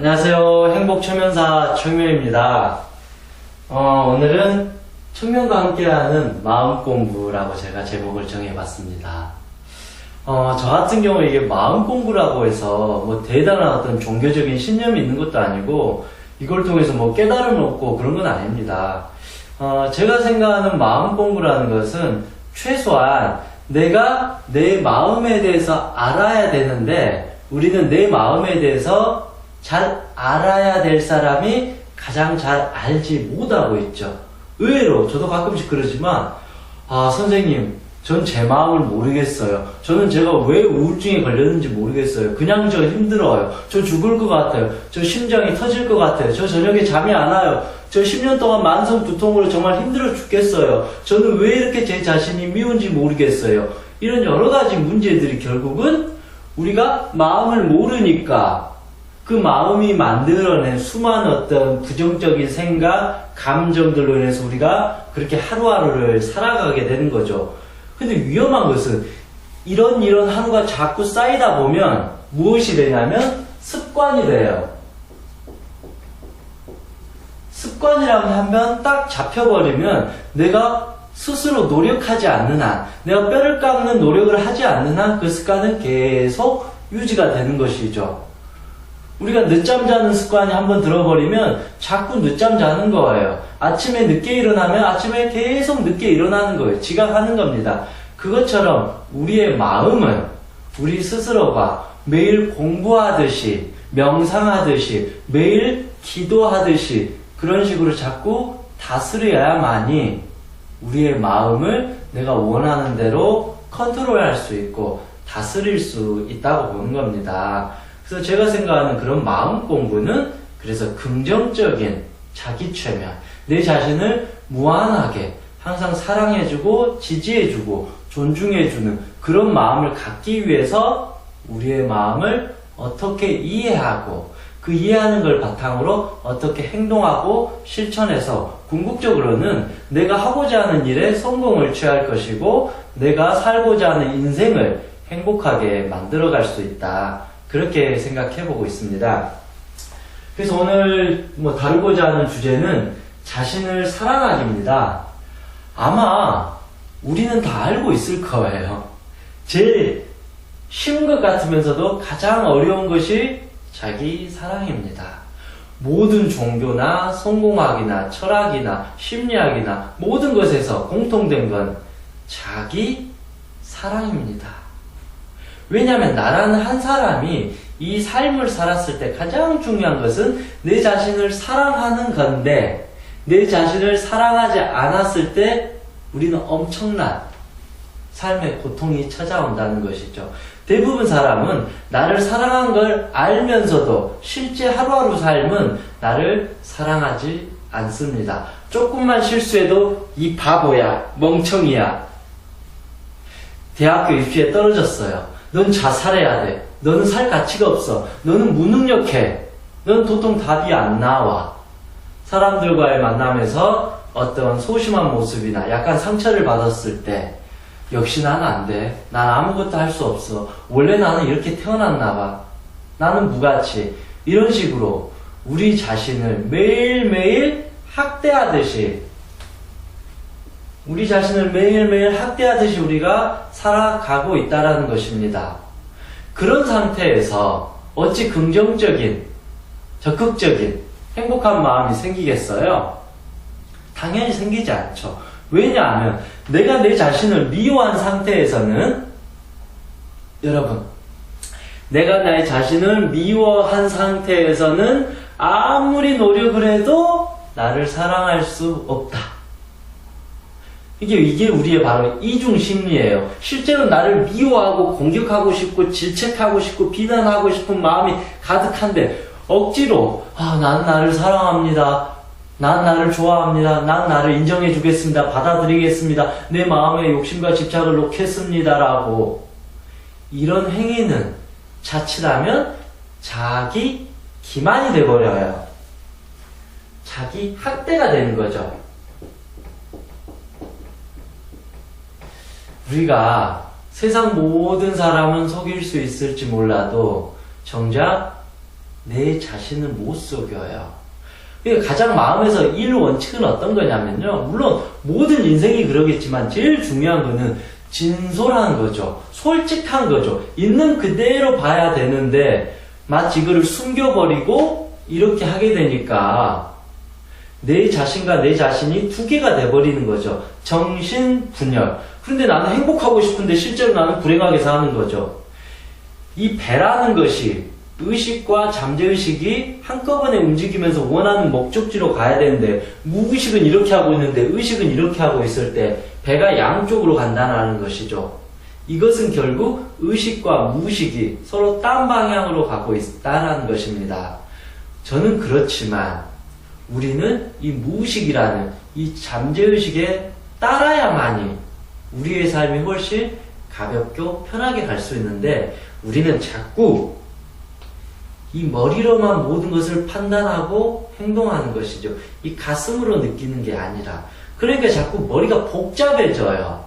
안녕하세요. 행복초면사 청묘입니다. 오늘은 청년과 함께하는 마음 공부라고 제가 제목을 정해봤습니다. 저 같은 경우에 이게 마음 공부라고 해서 뭐 대단한 어떤 종교적인 신념이 있는 것도 아니고 이걸 통해서 뭐 깨달음을 얻고 그런 건 아닙니다. 제가 생각하는 마음 공부라는 것은 최소한 내가 내 마음에 대해서 알아야 되는데 우리는 내 마음에 대해서 잘 알아야 될 사람이 가장 잘 알지 못하고 있죠. 의외로 저도 가끔씩 그러지만 선생님 전 제 마음을 모르겠어요. 저는 제가 왜 우울증에 걸렸는지 모르겠어요. 그냥 저 힘들어요. 저 죽을 것 같아요. 저 심장이 터질 것 같아요. 저 저녁에 잠이 안 와요. 저 10년 동안 만성 두통으로 정말 힘들어 죽겠어요. 저는 왜 이렇게 제 자신이 미운지 모르겠어요. 이런 여러 가지 문제들이 결국은 우리가 마음을 모르니까 그 마음이 만들어낸 수많은 어떤 부정적인 생각, 감정들로 인해서 우리가 그렇게 하루하루를 살아가게 되는 거죠. 근데 위험한 것은 이런 하루가 자꾸 쌓이다 보면 무엇이 되냐면 습관이 돼요. 습관이라고 하면 딱 잡혀버리면 내가 스스로 노력하지 않는 한, 내가 뼈를 깎는 노력을 하지 않는 한 그 습관은 계속 유지가 되는 것이죠. 우리가 늦잠 자는 습관이 한번 들어버리면 자꾸 늦잠 자는 거예요. 아침에 늦게 일어나면 아침에 계속 늦게 일어나는 거예요. 지각하는 겁니다. 그것처럼 우리의 마음은 우리 스스로가 매일 공부하듯이, 명상하듯이, 매일 기도하듯이 그런 식으로 자꾸 다스려야만이 우리의 마음을 내가 원하는 대로 컨트롤할 수 있고 다스릴 수 있다고 보는 겁니다. 그래서 제가 생각하는 그런 마음 공부는 그래서 긍정적인 자기 최면, 내 자신을 무한하게 항상 사랑해주고 지지해주고 존중해주는 그런 마음을 갖기 위해서 우리의 마음을 어떻게 이해하고 그 이해하는 걸 바탕으로 어떻게 행동하고 실천해서 궁극적으로는 내가 하고자 하는 일에 성공을 취할 것이고 내가 살고자 하는 인생을 행복하게 만들어갈 수 있다. 그렇게 생각해보고 있습니다. 그래서 오늘 다루고자 하는 주제는 자신을 사랑하기입니다. 아마 우리는 다 알고 있을 거예요. 제일 쉬운 것 같으면서도 가장 어려운 것이 자기 사랑입니다. 모든 종교나 성공학이나 철학이나 심리학이나 모든 것에서 공통된 건 자기 사랑입니다. 왜냐하면 나라는 한 사람이 이 삶을 살았을 때 가장 중요한 것은 내 자신을 사랑하는 건데 내 자신을 사랑하지 않았을 때 우리는 엄청난 삶의 고통이 찾아온다는 것이죠. 대부분 사람은 나를 사랑한 걸 알면서도 실제 하루하루 삶은 나를 사랑하지 않습니다. 조금만 실수해도 이 바보야, 멍청이야. 대학교 입시에 떨어졌어요. 넌 자살해야 돼. 너는 살 가치가 없어. 너는 무능력해. 넌 도통 답이 안 나와. 사람들과의 만남에서 어떤 소심한 모습이나 약간 상처를 받았을 때 역시 난 안 돼. 난 아무것도 할 수 없어. 원래 나는 이렇게 태어났나 봐. 나는 무가치. 이런 식으로 우리 자신을 매일매일 학대하듯이 우리가 살아가고 있다는 것입니다. 그런 상태에서 어찌 긍정적인, 적극적인, 행복한 마음이 생기겠어요? 당연히 생기지 않죠. 왜냐하면 내가 내 자신을 미워한 상태에서는 여러분, 내가 나의 자신을 미워한 상태에서는 아무리 노력을 해도 나를 사랑할 수 없다. 이게 우리의 바로 이중심리예요. 실제로 나를 미워하고 공격하고 싶고 질책하고 싶고 비난하고 싶은 마음이 가득한데 억지로 나는 나를 사랑합니다. 난 나를 좋아합니다. 난 나를 인정해 주겠습니다. 받아들이겠습니다. 내 마음에 욕심과 집착을 놓겠습니다. 라고 이런 행위는 자칫하면 자기 기만이 돼버려요. 자기 학대가 되는 거죠. 우리가 세상 모든 사람은 속일 수 있을지 몰라도 정작 내 자신을 못 속여요. 가장 마음에서 1원칙은 어떤 거냐면요. 물론 모든 인생이 그러겠지만 제일 중요한 거는 진솔한 거죠. 솔직한 거죠. 있는 그대로 봐야 되는데 마치 이거를 숨겨버리고 이렇게 하게 되니까 내 자신과 내 자신이 두 개가 돼버리는 거죠. 정신분열. 그런데 나는 행복하고 싶은데 실제로 나는 불행하게 사는 거죠. 이 배라는 것이 의식과 잠재의식이 한꺼번에 움직이면서 원하는 목적지로 가야 되는데 무의식은 이렇게 하고 있는데 의식은 이렇게 하고 있을 때 배가 양쪽으로 간다는 것이죠. 이것은 결국 의식과 무의식이 서로 딴 방향으로 가고 있다는 것입니다. 저는 그렇지만 우리는 이 무의식이라는 이 잠재의식에 따라야만이 우리의 삶이 훨씬 가볍게 편하게 갈 수 있는데 우리는 자꾸 이 머리로만 모든 것을 판단하고 행동하는 것이죠. 이 가슴으로 느끼는 게 아니라. 그러니까 자꾸 머리가 복잡해져요.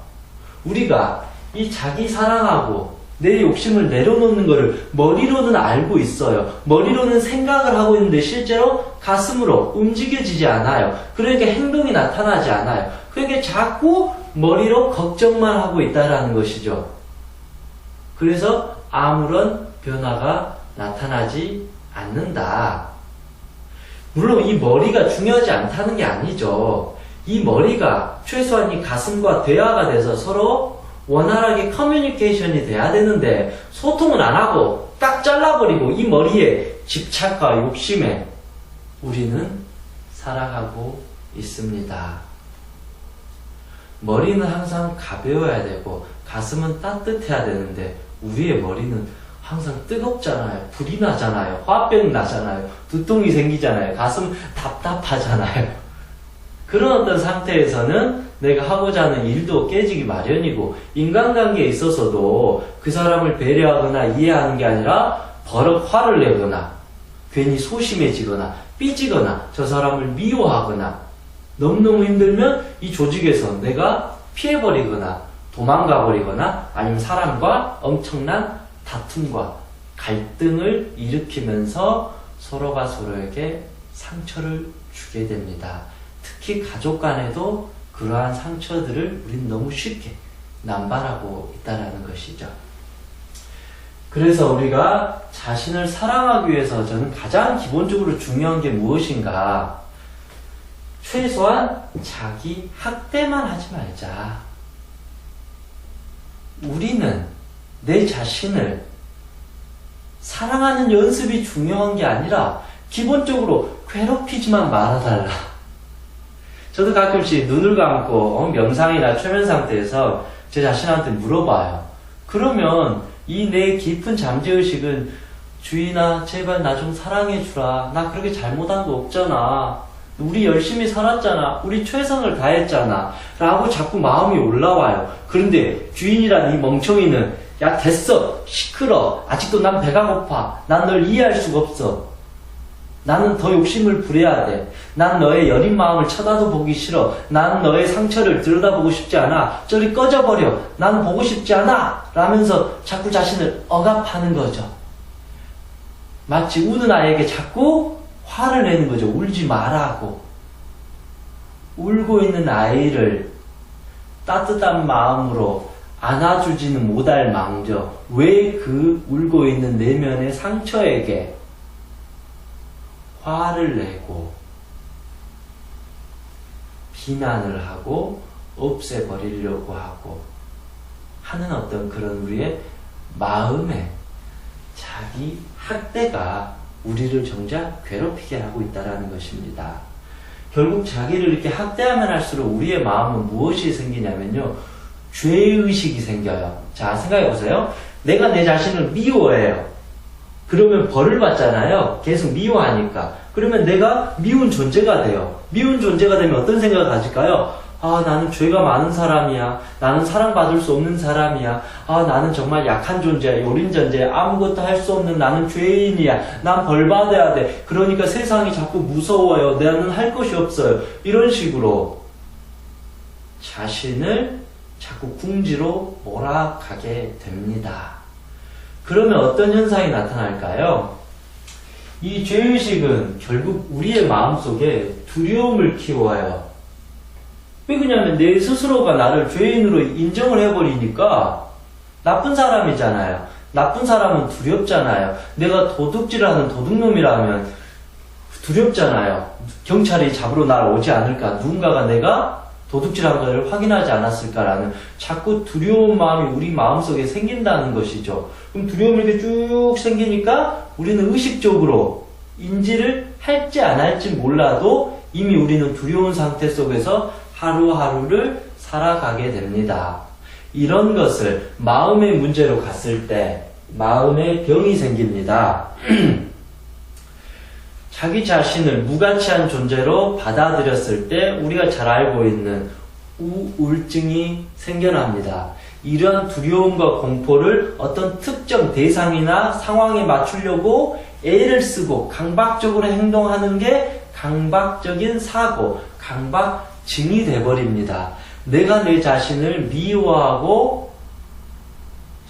우리가 이 자기 사랑하고 내 욕심을 내려놓는 것을 머리로는 알고 있어요. 머리로는 생각을 하고 있는데 실제로 가슴으로 움직여지지 않아요. 그러니까 행동이 나타나지 않아요. 그러니까 자꾸 머리로 걱정만 하고 있다는 것이죠. 그래서 아무런 변화가 나타나지 않는다. 물론 이 머리가 중요하지 않다는 게 아니죠. 이 머리가 최소한 이 가슴과 대화가 돼서 서로 원활하게 커뮤니케이션이 돼야 되는데 소통은 안 하고 딱 잘라버리고 이 머리에 집착과 욕심에 우리는 살아가고 있습니다. 머리는 항상 가벼워야 되고 가슴은 따뜻해야 되는데 우리의 머리는 항상 뜨겁잖아요. 불이 나잖아요. 화병 나잖아요. 두통이 생기잖아요. 가슴 답답하잖아요. 그런 어떤 상태에서는 내가 하고자 하는 일도 깨지기 마련이고 인간관계에 있어서도 그 사람을 배려하거나 이해하는 게 아니라 버럭 화를 내거나 괜히 소심해지거나 삐지거나 저 사람을 미워하거나 너무너무 힘들면 이 조직에서 내가 피해버리거나 도망가버리거나 아니면 사람과 엄청난 다툼과 갈등을 일으키면서 서로가 서로에게 상처를 주게 됩니다. 특히 가족 간에도 그러한 상처들을 우리는 너무 쉽게 남발하고 있다는 것이죠. 그래서 우리가 자신을 사랑하기 위해서 저는 가장 기본적으로 중요한 게 무엇인가? 최소한 자기 학대만 하지 말자. 우리는 내 자신을 사랑하는 연습이 중요한 게 아니라 기본적으로 괴롭히지만 말아달라. 저도 가끔씩 눈을 감고 명상이나 최면 상태에서 제 자신한테 물어봐요. 그러면 이 내 깊은 잠재의식은 주인아 제발 나 좀 사랑해주라. 나 그렇게 잘못한 거 없잖아. 우리 열심히 살았잖아. 우리 최선을 다했잖아. 라고 자꾸 마음이 올라와요. 그런데 주인이란 이 멍청이는 야 됐어. 시끄러. 아직도 난 배가 고파. 난 널 이해할 수가 없어. 나는 더 욕심을 부려야 돼. 난 너의 여린 마음을 쳐다도 보기 싫어. 난 너의 상처를 들여다보고 싶지 않아. 저리 꺼져버려. 난 보고 싶지 않아. 라면서 자꾸 자신을 억압하는 거죠. 마치 우는 아이에게 자꾸 화를 내는 거죠. 울지 말라고. 울고 있는 아이를 따뜻한 마음으로 안아주지는 못할 망정 왜 그 울고 있는 내면의 상처에게 화를 내고 비난을 하고 없애버리려고 하고 하는 어떤 그런 우리의 마음의 자기 학대가 우리를 정작 괴롭히게 하고 있다는 것입니다. 결국 자기를 이렇게 학대하면 할수록 우리의 마음은 무엇이 생기냐면요. 죄의식이 생겨요. 자, 생각해보세요. 내가 내 자신을 미워해요. 그러면 벌을 받잖아요. 계속 미워하니까. 그러면 내가 미운 존재가 돼요. 미운 존재가 되면 어떤 생각을 가질까요? 아, 나는 죄가 많은 사람이야. 나는 사랑받을 수 없는 사람이야. 아, 나는 정말 약한 존재야. 요린 존재야. 아무것도 할 수 없는 나는 죄인이야. 난 벌 받아야 돼. 그러니까 세상이 자꾸 무서워요. 나는 할 것이 없어요. 이런 식으로 자신을 자꾸 궁지로 몰아가게 됩니다. 그러면 어떤 현상이 나타날까요? 이 죄의식은 결국 우리의 마음속에 두려움을 키워요. 왜 그러냐면 내 스스로가 나를 죄인으로 인정을 해버리니까 나쁜 사람이잖아요. 나쁜 사람은 두렵잖아요. 내가 도둑질하는 도둑놈이라면 두렵잖아요. 경찰이 잡으러 날 오지 않을까? 누군가가 내가 도둑질한 것을 확인하지 않았을까라는 자꾸 두려운 마음이 우리 마음속에 생긴다는 것이죠. 그럼 두려움이 이렇게 쭉 생기니까 우리는 의식적으로 인지를 할지 안 할지 몰라도 이미 우리는 두려운 상태 속에서 하루하루를 살아가게 됩니다. 이런 것을 마음의 문제로 갔을 때 마음의 병이 생깁니다. 자기 자신을 무가치한 존재로 받아들였을 때 우리가 잘 알고 있는 우울증이 생겨납니다. 이러한 두려움과 공포를 어떤 특정 대상이나 상황에 맞추려고 애를 쓰고 강박적으로 행동하는 게 강박적인 사고, 강박증이 돼버립니다. 내가 내 자신을 미워하고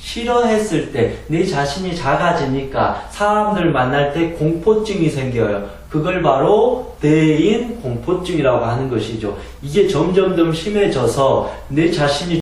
싫어했을 때 내 자신이 작아지니까 사람들 만날 때 공포증이 생겨요. 그걸 바로 대인 공포증이라고 하는 것이죠. 이게 점점 심해져서 내 자신이